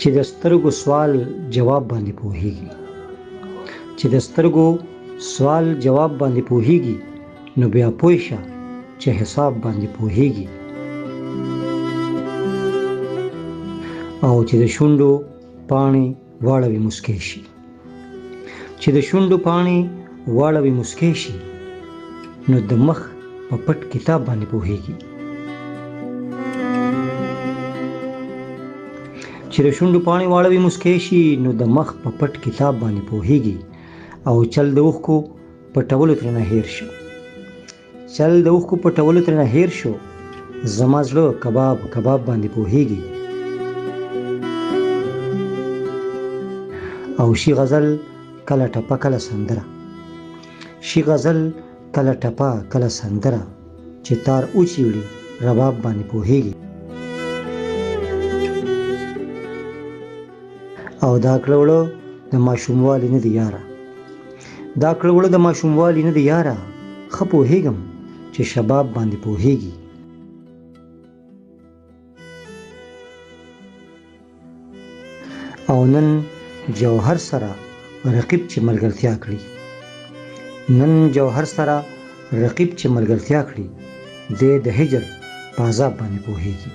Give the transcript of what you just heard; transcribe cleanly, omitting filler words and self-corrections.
چې د سترګو سوال جواب باندې پوهیږي، چې د سترګو سوال جواب باندې پوهیږي، نو بیا پوه شه چې حساب باندې پوهیږي. او چې د شونډو پاڼې واړوي مسکی شي، چې د شونډو پاڼې واړوي مسکی شي، نو د مخ په پټ کتاب باندې پوهیږي. چې د شونډو پاڼې واړوي مسکی شي، نو د مخ په پټ کتاب باندې پوهیږي. او چل د اوښکو پټولو ترنه هیر شو، چل د اوښکو پټولو ترنه هیر شو، زما زړه کباب کباب باندې پوهیږي. او شي غزل کله ټپه کله سندره، شي غزل کله ټپه کله سندره، چې تار اوچیړي رباب باندې پوهیږي. او دا کړوړه د ماشوموالي نه دی یاره، دا کړوړه د ماشوموالي نه دی یاره، ښه پوهیږم چې شباب باندې پوهیږي. او نن جوهر سره رقیب چې ملګرتیا کړي، نن جوهر سره رقیب چې ملګرتیا کړي، د هجر په عذاب باندې پوهیږي.